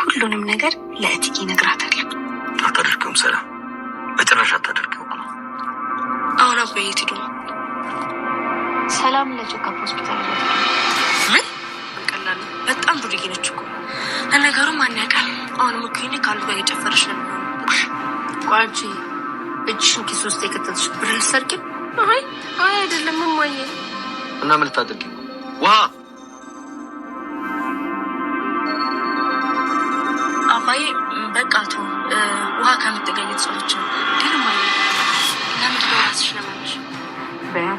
ሁሉንም ነገር ለእትዬ እነግራታለሁ። አታደርገውም ሰላም፣ በጭራሽ አታደርገው። አሁን አባዬ የት ሄዱ ነው? ሰላም ለቼክአፕ ሆስፒታል ይዟት። ምን ቀላል በጣም ዱርዬ ነች እኮ። ለነገሩ ማን ያውቃል? አሁንም እኮ ይሄኔ ከአንዱ ጋር እየጨፈረች ነው የሚሆነው። ቆይ አንቺ እጅሽን ኪስ ውስጥ የከተትሽ ብር ሰርቂም? አይ አይደለም እማዬ። እና ምን ልታደርጊ? ውሃ አባዬ በቃ ተው። ውሃ ከምትገኘት ሰዎች ነው። ግን እማዬ ለምንድን ነው ራስሽ ለማለሽ? በያ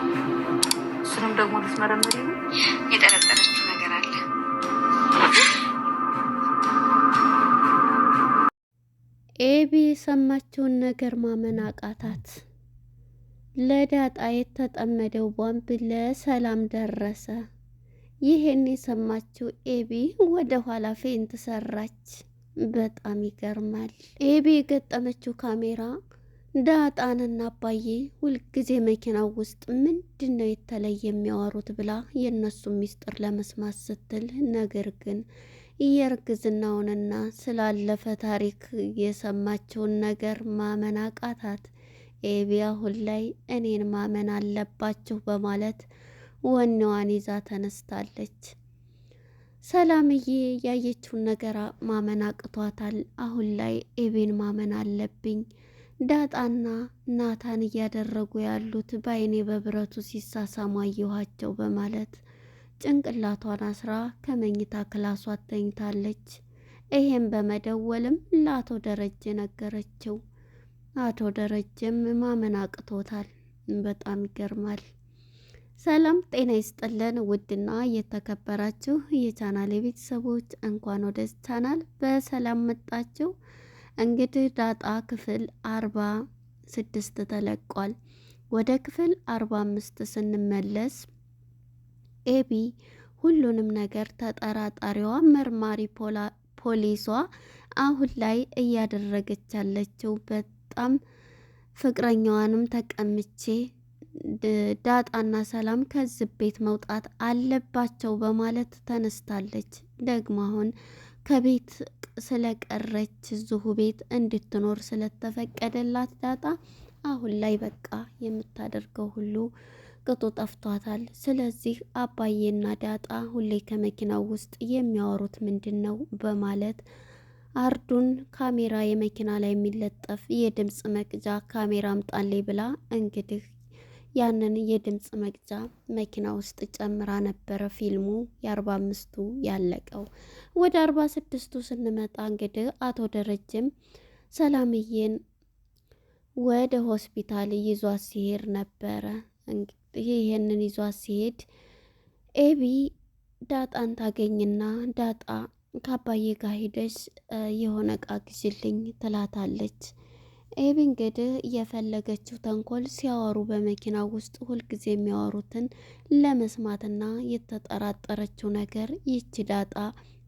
እሱንም ደግሞ ልትመረመሪ ነው? የጠረጠረችው ነገር አለ። ኤቢ የሰማችውን ነገር ማመን አቃታት። ለዳጣ የተጠመደው ቦምብ ለሰላም ደረሰ። ይሄን የሰማችው ኤቢ ወደ ኋላ ፌንት ሰራች። በጣም ይገርማል። ኤቢ የገጠመችው ካሜራ ዳጣንና አባዬ ሁልጊዜ መኪናው ውስጥ ምንድን ነው የተለየ የሚያወሩት ብላ የእነሱ ሚስጥር ለመስማት ስትል፣ ነገር ግን የእርግዝናውንና ስላለፈ ታሪክ የሰማችውን ነገር ማመን አቃታት። ኤቢ አሁን ላይ እኔን ማመን አለባችሁ በማለት ወኔዋን ይዛ ተነስታለች። ሰላምዬ ያየችውን ነገር ማመን አቅቷታል። አሁን ላይ ኤቢን ማመን አለብኝ፣ ዳጣና ናታን እያደረጉ ያሉት በአይኔ በብረቱ ሲሳሳሙ አየኋቸው በማለት ጭንቅላቷን አስራ ከመኝታ ክላሷ ተኝታለች። ይሄን በመደወልም ለአቶ ደረጀ ነገረችው። አቶ ደረጀም ማመን አቅቶታል። በጣም ይገርማል። ሰላም ጤና ይስጥልን። ውድና የተከበራችሁ የቻናል የቤተሰቦች እንኳን ወደ ቻናል በሰላም መጣችሁ። እንግዲህ ዳጣ ክፍል 46 ተለቋል። ወደ ክፍል 45 ስንመለስ ኤቢ ሁሉንም ነገር ተጠራጣሪዋ መርማሪ ፖሊሷ አሁን ላይ እያደረገች ያለችው በጣም ፍቅረኛዋንም ተቀምቼ ዳጣና ሰላም ከዚህ ቤት መውጣት አለባቸው በማለት ተነስታለች። ደግሞ አሁን ከቤት ስለቀረች እዚሁ ቤት እንድትኖር ስለተፈቀደላት ዳጣ አሁን ላይ በቃ የምታደርገው ሁሉ ቅጡ ጠፍቷታል። ስለዚህ አባዬና ዳጣ ሁሌ ከመኪናው ውስጥ የሚያወሩት ምንድን ነው በማለት አርዱን ካሜራ የመኪና ላይ የሚለጠፍ የድምፅ መቅጃ ካሜራ አምጣልኝ ብላ እንግዲህ ያንን የድምፅ መቅጃ መኪና ውስጥ ጨምራ ነበረ ፊልሙ የ45ቱ ያለቀው። ወደ 46ቱ ስንመጣ እንግዲህ አቶ ደረጀም ሰላምዬን ወደ ሆስፒታል ይዟት ሲሄድ ነበረ። ይሄንን ይዟት ሲሄድ ኤቢ ዳጣን ታገኝና ዳጣ ከአባዬ ጋር ሄደሽ የሆነ እቃ ግዢልኝ ትላታለች። ኤቢ እንግዲህ የፈለገችው ተንኮል ሲያወሩ በመኪናው ውስጥ ሁልጊዜ የሚያወሩትን ለመስማትና የተጠራጠረችው ነገር ይቺ ዳጣ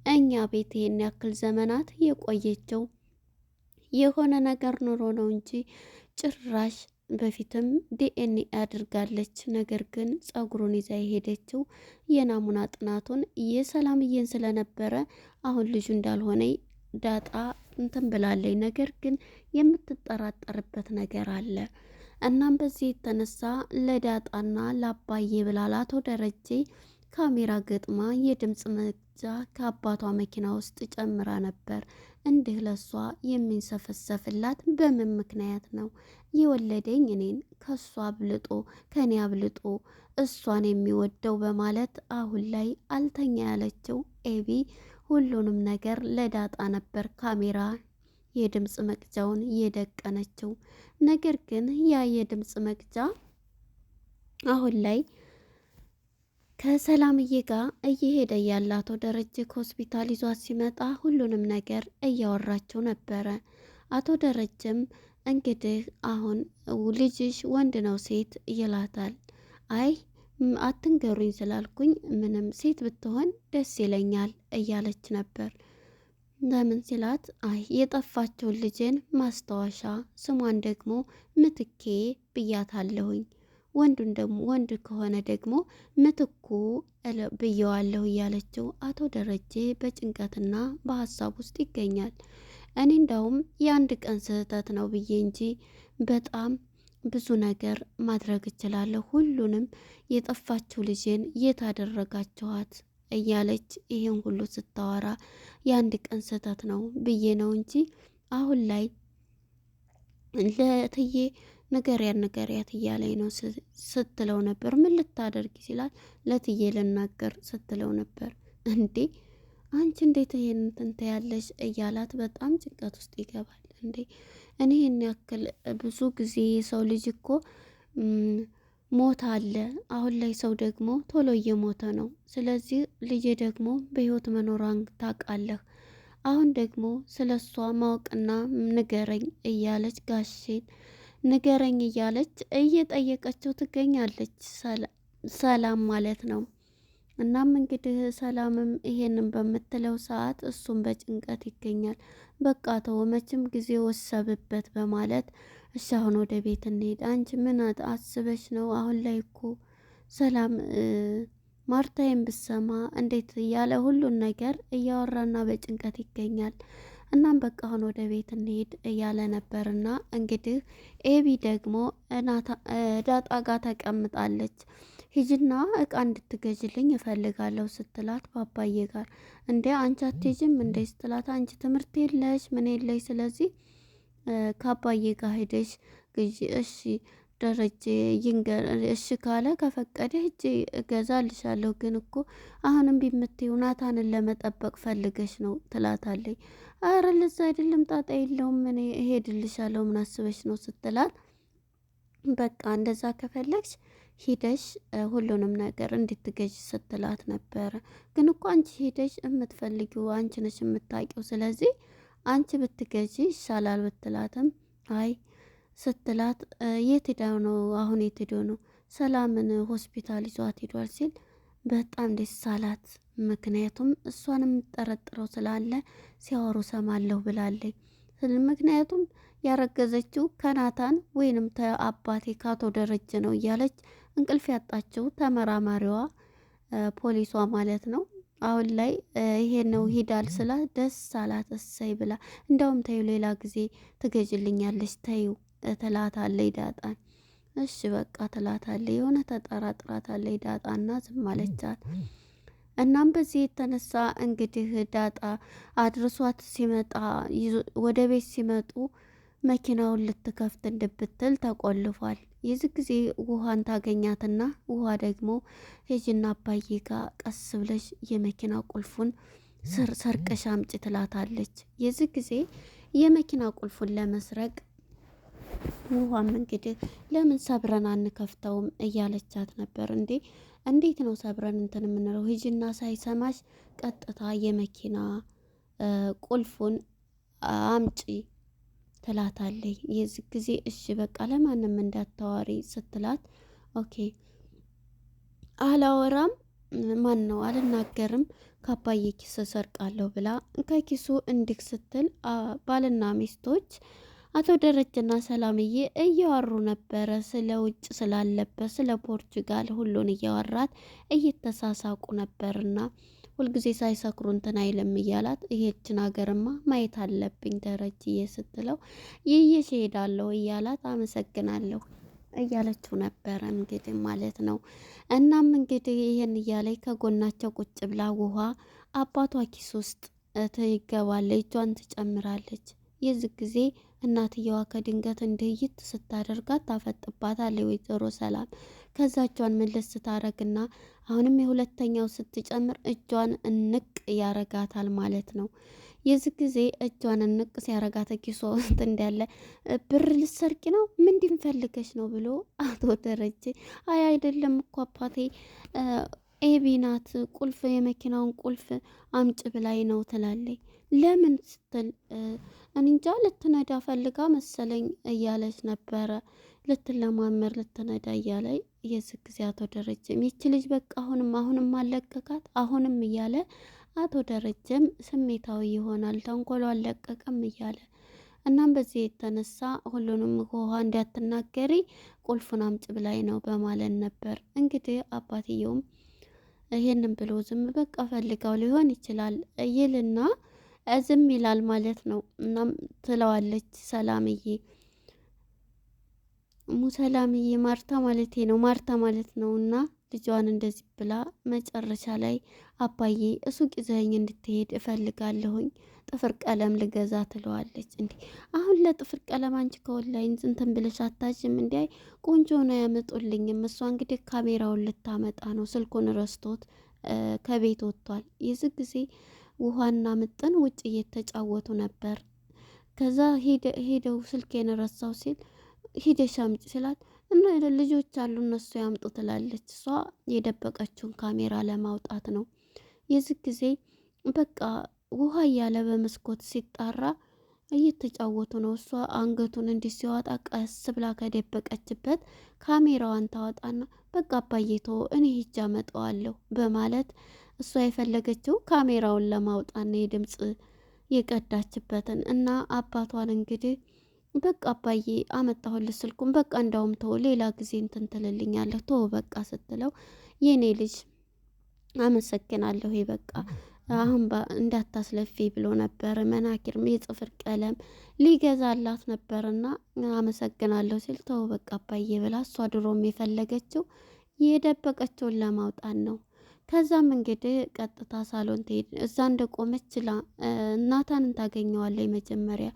እኛ ቤት ይሄን ያክል ዘመናት የቆየችው የሆነ ነገር ኑሮ ነው እንጂ ጭራሽ በፊትም ዲኤንኤ አድርጋለች። ነገር ግን ጸጉሩን ይዛ የሄደችው የናሙና ጥናቱን የሰላምዬን ስለነበረ አሁን ልጁ እንዳልሆነ ዳጣ እንትን ብላለች። ነገር ግን የምትጠራጠርበት ነገር አለ። እናም በዚህ የተነሳ ለዳጣና ለአባዬ ብላ ለአቶ ደረጀ ካሜራ ገጥማ የድምፅ መቅጃ ከአባቷ መኪና ውስጥ ጨምራ ነበር። እንዲህ ለሷ የሚንሰፈሰፍላት በምን ምክንያት ነው? የወለደኝ እኔን ከሷ አብልጦ ከኔ አብልጦ እሷን የሚወደው በማለት አሁን ላይ አልተኛ ያለችው ኤቢ ሁሉንም ነገር ለዳጣ ነበር ካሜራ የድምፅ መቅጃውን የደቀነችው። ነገር ግን ያ የድምፅ መቅጃ አሁን ላይ ከሰላምዬ ጋር እየሄደ ያለ አቶ ደረጀ ከሆስፒታል ይዟት ሲመጣ ሁሉንም ነገር እያወራቸው ነበረ። አቶ ደረጀም እንግዲህ አሁን ልጅሽ ወንድ ነው ሴት ይላታል። አይ አትንገሩኝ ስላልኩኝ ምንም ሴት ብትሆን ደስ ይለኛል እያለች ነበር። ለምን ሲላት አይ የጠፋችውን ልጅን ማስታወሻ ስሟን ደግሞ ምትኬ ብያታለሁኝ። ወንዱን ደግሞ ወንድ ከሆነ ደግሞ ምትኩ ብየዋለሁ እያለችው አቶ ደረጀ በጭንቀትና በሀሳብ ውስጥ ይገኛል። እኔ እንዳውም የአንድ ቀን ስህተት ነው ብዬ እንጂ በጣም ብዙ ነገር ማድረግ እችላለሁ። ሁሉንም የጠፋችው ልጄን የት አደረጋችኋት እያለች ይህን ሁሉ ስታወራ የአንድ ቀን ስህተት ነው ብዬ ነው እንጂ አሁን ላይ ለትዬ ንገሪያት እያለኝ ነው ስትለው ነበር። ምን ልታደርጊ ሲላት ለትዬ ልናገር ስትለው ነበር። እንዴ አንቺ እንዴት ይሄን እንትን ያለሽ እያላት በጣም ጭንቀት ውስጥ ይገባል። እንዴ እኔ ይህን ያክል ብዙ ጊዜ የሰው ልጅ እኮ ሞት አለ። አሁን ላይ ሰው ደግሞ ቶሎ እየሞተ ነው። ስለዚህ ልጄ ደግሞ በህይወት መኖሯን ታውቃለህ። አሁን ደግሞ ስለ እሷ ማወቅና ንገረኝ እያለች ጋሼን ንገረኝ እያለች እየጠየቀችው ትገኛለች። ሰላም ማለት ነው። እናም እንግዲህ ሰላምም ይሄንን በምትለው ሰዓት እሱም በጭንቀት ይገኛል። በቃ ተው መቼም ጊዜ ወሰብበት በማለት እሺ አሁን ወደ ቤት እንሄድ። አንቺ ምን አስበሽ ነው? አሁን ላይ እኮ ሰላም ማርታዬን ብሰማ እንዴት እያለ ሁሉን ነገር እያወራና በጭንቀት ይገኛል። እናም በቃ አሁን ወደ ቤት እንሄድ እያለ ነበርና እንግዲህ ኤቢ ደግሞ ዳጣ ጋር ተቀምጣለች። ሂጅና እቃ እንድትገዥልኝ እፈልጋለሁ ስትላት ባባዬ ጋር እንዴ አንቺ አትሄጂም እንዴ ስትላት አንቺ ትምህርት የለሽ ምን የለሽ ስለዚህ ከአባዬ ጋር ሄደሽ ግዢ። እሺ ደረጀ ይንገር እሺ ካለ ከፈቀደ ሂጅ እገዛልሻለሁ። ግን እኮ አሁንም ቢምትይው ናታንን ለመጠበቅ ፈልገሽ ነው ትላታለች። አረ ለዛ አይደለም ጣጣ የለውም እኔ እሄድልሻለሁ ምን አስበሽ ነው ስትላት በቃ እንደዛ ከፈለግሽ ሂደሽ ሁሉንም ነገር እንድትገዥ ስትላት ነበረ። ግን እኮ አንቺ ሂደሽ የምትፈልጊው አንቺ ነሽ የምታውቂው፣ ስለዚህ አንቺ ብትገዢ ይሻላል ብትላትም አይ ስትላት የት ሄዳ ነው አሁን የት ሄዶ ነው ሰላምን ሆስፒታል ይዟት ሄዷል ሲል በጣም ደስ አላት። ምክንያቱም እሷን የምጠረጥረው ስላለ ሲያወሩ ሰማለሁ ብላለች። ምክንያቱም ያረገዘችው ከናታን ወይንም አባቴ ካቶ ደረጀ ነው እያለች እንቅልፍ ያጣችው ተመራማሪዋ ፖሊሷ ማለት ነው። አሁን ላይ ይሄ ነው ሂዳል ስላ ደስ አላት። እሰይ ብላ እንደውም ተዩ ሌላ ጊዜ ትገዥልኛለች ተዩ ትላታለች ዳጣን። እሺ በቃ ትላታለች። የሆነ ተጠራጥራታለች ዳጣና ዝም አለቻት። እናም በዚህ የተነሳ እንግዲህ ዳጣ አድርሷት ሲመጣ ወደ ቤት ሲመጡ መኪናውን ልትከፍት እንድብትል ተቆልፏል። የዚህ ጊዜ ውሃን ታገኛትና ውሃ ደግሞ ሄጅና አባዬ ጋር ቀስ ብለሽ የመኪና ቁልፉን ሰርቀሽ አምጪ ትላታለች። የዚህ ጊዜ የመኪና ቁልፉን ለመስረቅ ውሃም እንግዲህ ለምን ሰብረን አንከፍተውም እያለቻት ነበር። እንዴት ነው ሰብረን እንትን የምንለው? ሂጂና ሳይሰማሽ ቀጥታ የመኪና ቁልፉን አምጪ ትላታለች። የዚህ ጊዜ እሺ በቃ ለማንም እንዳታዋሪ ስትላት ኦኬ አላወራም ማን ነው አልናገርም ከአባዬ ኪስ ሰርቃለሁ ብላ ከኪሱ እንዲህ ስትል ባልና ሚስቶች አቶ ደረጀና ሰላምዬ እያወሩ ነበረ። ስለ ውጭ ስላለበት ስለ ፖርቹጋል ሁሉን እያወራት እየተሳሳቁ ነበርና ሁልጊዜ ሳይሰክሩ እንትን አይልም እያላት ይሄችን ሀገርማ ማየት አለብኝ ደረጀዬ ስትለው ይዤሽ እሄዳለሁ እያላት አመሰግናለሁ እያለችው ነበረ እንግዲህ ማለት ነው። እናም እንግዲህ ይሄን እያለች ከጎናቸው ቁጭ ብላ ውሃ አባቷ ኪስ ውስጥ ትገባለች፣ እጇን ትጨምራለች። የዚህ ጊዜ እናትየዋ ከድንገት እንድይት ስታደርጋት ታፈጥባታለች ወይዘሮ ሰላም። ከዛ እጇን ምልስ ስታረግና አሁንም የሁለተኛው ስትጨምር እጇን እንቅ ያረጋታል ማለት ነው። የዚህ ጊዜ እጇን እንቅ ሲያረጋት ኪሷ ውስጥ እንዳለ ብር ልሰርቂ ነው ምንድን ፈልገሽ ነው ብሎ አቶ ደረጀ አይ አይደለም እኮ አባቴ ኤቢ ናት ቁልፍ የመኪናውን ቁልፍ አምጭ ብላይ ነው ትላለች። ለምን ስትል እንጃ ልትነዳ ፈልጋ መሰለኝ እያለች ነበረ። ልትለማመር ልትነዳ እያለች የዚህ ጊዜ አቶ ደረጀም ይቺ ልጅ በቃ አሁንም አለቀቃት አሁንም እያለ አቶ ደረጀም ስሜታዊ ይሆናል። ተንኮሎ አለቀቀም እያለ እናም በዚህ የተነሳ ሁሉንም ውሃ እንዳትናገሪ ቁልፉን አምጭ ብላይ ነው በማለት ነበር። እንግዲህ አባትየውም ይሄንን ብሎ ዝም በቃ ፈልጋው ሊሆን ይችላል ይልና ዝም ይላል ማለት ነው። እናም ትለዋለች ሰላምዬ ሙሰላምዬ ማርታ ማለቴ ነው ማርታ ማለት ነው። እና ልጇን እንደዚህ ብላ መጨረሻ ላይ አባዬ ሱቅ ይዘኸኝ እንድትሄድ እፈልጋለሁኝ ጥፍር ቀለም ልገዛ ትለዋለች። እንዴ አሁን ለጥፍር ቀለም አንቺ ከኦንላይን እንትን ብለሽ አታዥም? እንዲ ቆንጆ ነው ያመጡልኝም። እሷ እንግዲህ ካሜራውን ልታመጣ ነው፣ ስልኩን ረስቶት ከቤት ወጥቷል። የዚህ ጊዜ ውሃና ምጥን ውጭ እየተጫወቱ ነበር። ከዛ ሄደው ስልኬን ረሳው ሲል ሂደሽ አምጪ ስላት እና ልጆች አሉ እነሱ ያምጡ ትላለች። እሷ የደበቀችውን ካሜራ ለማውጣት ነው። የዚህ ጊዜ በቃ ውሃ እያለ በመስኮት ሲጣራ እየተጫወቱ ነው። እሷ አንገቱን እንዲህ ሲዋጣ ቀስ ብላ ከደበቀችበት ካሜራዋን ታወጣና በቃ አባዬቶ እኔ ሂጅ አመጣዋለሁ በማለት እሷ የፈለገችው ካሜራውን ለማውጣት ነው የድምፅ የቀዳችበትን እና አባቷን እንግዲህ በቃ አባዬ አመጣሁልህ ስልኩን በቃ እንዳውም ተው ሌላ ጊዜ እንትን ትልልኛለህ ተው በቃ ስትለው የኔ ልጅ አመሰግናለሁ በቃ አሁን እንዳታስለፊ ብሎ ነበር። መናኪርም የጥፍር ቀለም ሊገዛላት ነበርና አመሰግናለሁ ሲል ተው በቃ አባዬ ብላ እሷ ድሮም የፈለገችው የደበቀችውን ለማውጣት ነው። ከዛም እንግዲህ ቀጥታ ሳሎን ትሄድ እዛ እንደቆመች ናታንን ታገኘዋለች። መጀመሪያ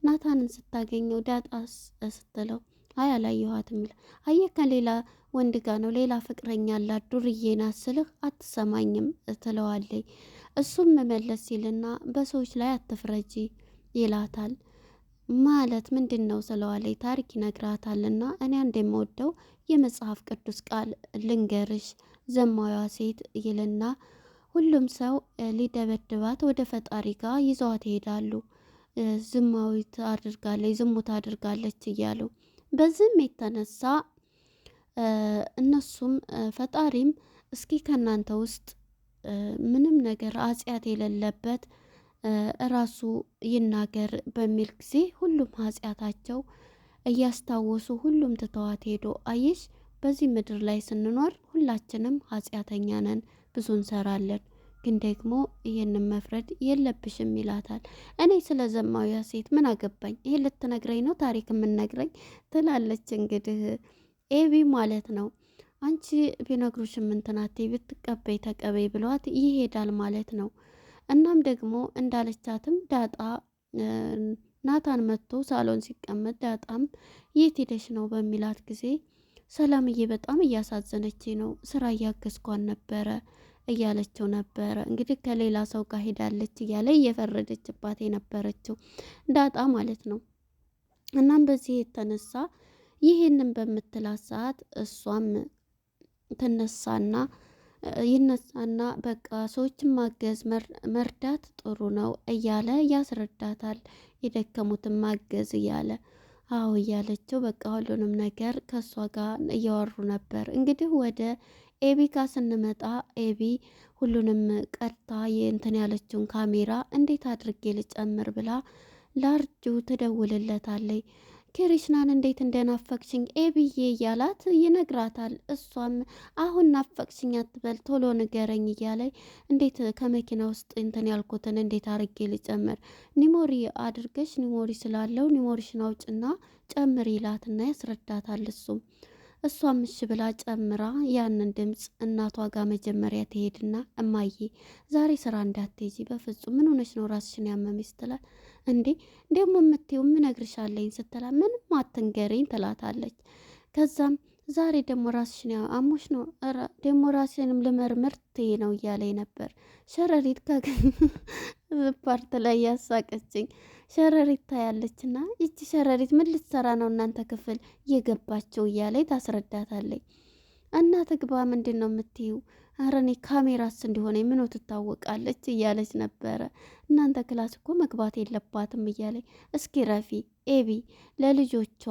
ናታንን ስታገኘው ዳጣስ ስትለው አይ አላየኋትም ይላል። አየህ ከሌላ ወንድ ጋር ነው ሌላ ፍቅረኛ አላት ዱርዬ ናት ስልህ አትሰማኝም ትለዋለች። እሱም መመለስ ሲልና በሰዎች ላይ አትፍረጂ ይላታል። ማለት ምንድን ነው ስለዋለች ታሪክ ይነግራታልና እኔ አንድ የምወደው የመጽሐፍ ቅዱስ ቃል ልንገርሽ ዘማዊዋ ሴት ይልና ሁሉም ሰው ሊደበድባት ወደ ፈጣሪ ጋር ይዘዋት ይሄዳሉ። ዝማዊት አድርጋለች ዝሙት አድርጋለች እያሉ በዚህም የተነሳ እነሱም ፈጣሪም እስኪ ከእናንተ ውስጥ ምንም ነገር ኃጢአት የሌለበት እራሱ ይናገር በሚል ጊዜ ሁሉም ኃጢአታቸው እያስታወሱ ሁሉም ትተዋት ሄዶ አየሽ በዚህ ምድር ላይ ስንኖር ሁላችንም ኃጢአተኛ ነን፣ ብዙ እንሰራለን፣ ግን ደግሞ ይሄንን መፍረድ የለብሽም ይላታል። እኔ ስለ ዘማዊያ ሴት ምን አገባኝ? ይሄ ልትነግረኝ ነው ታሪክ የምነግረኝ ትላለች። እንግዲህ ኤቢ ማለት ነው አንቺ ቢነግሩሽም እንትናቴ ብትቀበይ ተቀበይ ብለዋት ይሄዳል ማለት ነው። እናም ደግሞ እንዳለቻትም ዳጣ ናታን መጥቶ ሳሎን ሲቀመጥ ዳጣም የት ሄደሽ ነው በሚላት ጊዜ ሰላምዬ በጣም እያሳዘነች ነው፣ ስራ እያገዝኳን ነበረ እያለችው ነበረ። እንግዲህ ከሌላ ሰው ጋር ሄዳለች እያለ እየፈረደችባት የነበረችው ዳጣ ማለት ነው። እናም በዚህ የተነሳ ይህንን በምትላት ሰዓት እሷም ይነሳና በቃ ሰዎችን ማገዝ መርዳት ጥሩ ነው እያለ ያስረዳታል። የደከሙትን ማገዝ እያለ አዎ እያለችው በቃ ሁሉንም ነገር ከእሷ ጋር እያወሩ ነበር። እንግዲህ ወደ ኤቢ ጋር ስንመጣ ኤቢ ሁሉንም ቀርታ የእንትን ያለችውን ካሜራ እንዴት አድርጌ ልጨምር ብላ ላርጁ ትደውልለታለች። ክሪሽናን እንዴት እንደናፈቅሽኝ ኤቢዬ እያላት ይነግራታል። እሷም አሁን ናፈቅሽኝ አትበል ቶሎ ንገረኝ እያለኝ እንዴት ከመኪና ውስጥ እንትን ያልኩትን እንዴት አርጌ ልጨምር ኒሞሪ አድርገሽ ኒሞሪ ስላለው ኒሞሪሽን አውጭና ጨምር ይላትና ያስረዳታል። እሷም እሺ ብላ ጨምራ ያንን ድምፅ እናቷ ጋር መጀመሪያ ትሄድና እማዬ ዛሬ ስራ እንዳትሄጂ በፍጹም ምን ሆነሽ ነው ራስሽን ያመመሽ ስትላት እንዴ ደግሞ የምትይው ምን እነግርሻለኝ ስትላት ምንም አትንገሪኝ ትላታለች። ከዛም ዛሬ ደግሞ ራስሽን አሞሽ ነው ደግሞ ራስሽንም ልመርምር ትይ ነው እያለኝ ነበር። ሸረሪት ፓርት ላይ ያሳቀችኝ ሸረሪት ታያለችና ይቺ ሸረሪት ምን ልትሰራ ነው እናንተ ክፍል የገባቸው እያለኝ ታስረዳታለች። እና ትግባ ምንድን ነው የምትይው? ኧረ እኔ ካሜራስ እንዲሆነ ምኖ ትታወቃለች እያለች ነበረ። እናንተ ክላስ እኮ መግባት የለባትም እያለኝ እስኪ ረፊ ኤቢ ለልጆቿ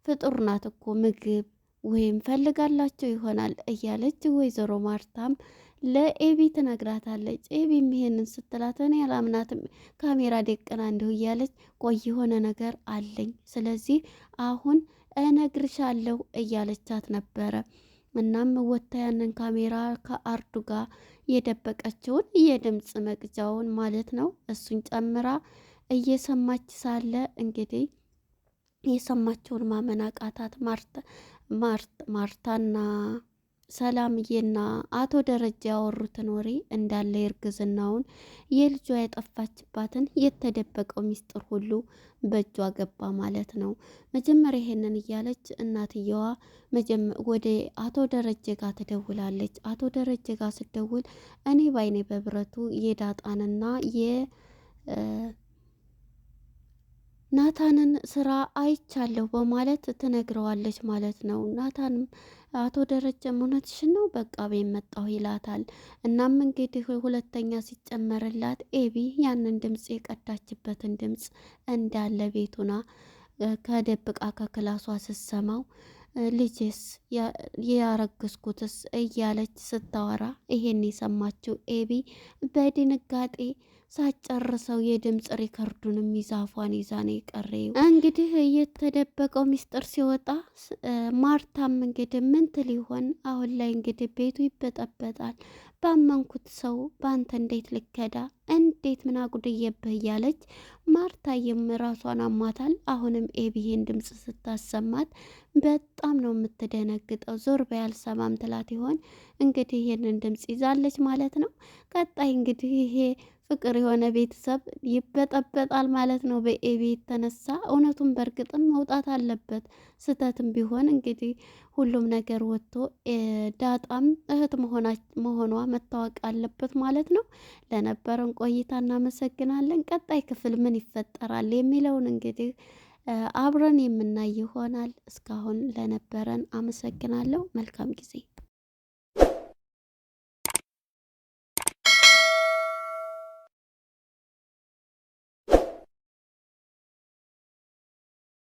ፍጡር ናት እኮ ምግብ ወይም ፈልጋላቸው ይሆናል እያለች ወይዘሮ ማርታም ለኤቢ ትነግራታለች። ኤቢም ይሄንን ስትላት እኔ አላምናትም ካሜራ ደቅና እንዲሁ እያለች ቆይ የሆነ ነገር አለኝ ስለዚህ አሁን እነግርሻለሁ እያለቻት ነበረ። እናም ወታ ያንን ካሜራ ከአርዱ ጋር የደበቀችውን የድምፅ መቅጃውን ማለት ነው እሱን ጨምራ እየሰማች ሳለ እንግዲህ የሰማችውን ማመን አቃታት። ማርታና ሰላምዬና አቶ ደረጃ ያወሩትን ወሬ እንዳለ የእርግዝናውን የልጇ የጠፋችባትን የተደበቀው ሚስጥር ሁሉ በእጇ ገባ ማለት ነው። መጀመሪያ ይሄንን እያለች እናትየዋ ወደ አቶ ደረጀ ጋር ትደውላለች። አቶ ደረጀ ጋር ስደውል እኔ ባይኔ በብረቱ የዳጣንና ናታንን ስራ አይቻለሁ በማለት ትነግረዋለች ማለት ነው። ናታንም አቶ ደረጀም እውነትሽን ነው በቃ ቤት መጣሁ ይላታል። እናም እንግዲህ ሁለተኛ ሲጨመርላት ኤቢ ያንን ድምፅ የቀዳችበትን ድምፅ እንዳለ ቤቱና ከደብቃ ከክላሷ ስትሰማው ልጅስ ያረግዝኩትስ እያለች ስታወራ ይሄን የሰማችው ኤቢ በድንጋጤ ሳጨርሰው የድምፅ ሪከርዱንም ይዛፏን ይዛ ነው የቀረው። እንግዲህ የተደበቀው ሚስጥር ሲወጣ ማርታም እንግዲህ ምን ትል ይሆን? አሁን ላይ እንግዲህ ቤቱ ይበጠበጣል። ባመንኩት ሰው በአንተ እንዴት ልከዳ? እንዴት ምን አጉድዬብህ? እያለች ማርታዬም ራሷን አሟታል። አሁንም ኤቢሄን ድምፅ ስታሰማት በጣም ነው የምትደነግጠው። ዞር በይ አልሰማም ትላት ይሆን? እንግዲህ ይሄንን ድምፅ ይዛለች ማለት ነው። ቀጣይ እንግዲህ ይሄ ፍቅር የሆነ ቤተሰብ ይበጠበጣል ማለት ነው በኤቢ የተነሳ። እውነቱን በእርግጥም መውጣት አለበት። ስህተትም ቢሆን እንግዲህ ሁሉም ነገር ወጥቶ ዳጣም እህት መሆኗ መታወቅ አለበት ማለት ነው። ለነበረን ቆይታ እናመሰግናለን። ቀጣይ ክፍል ምን ይፈጠራል የሚለውን እንግዲህ አብረን የምናይ ይሆናል። እስካሁን ለነበረን አመሰግናለሁ። መልካም ጊዜ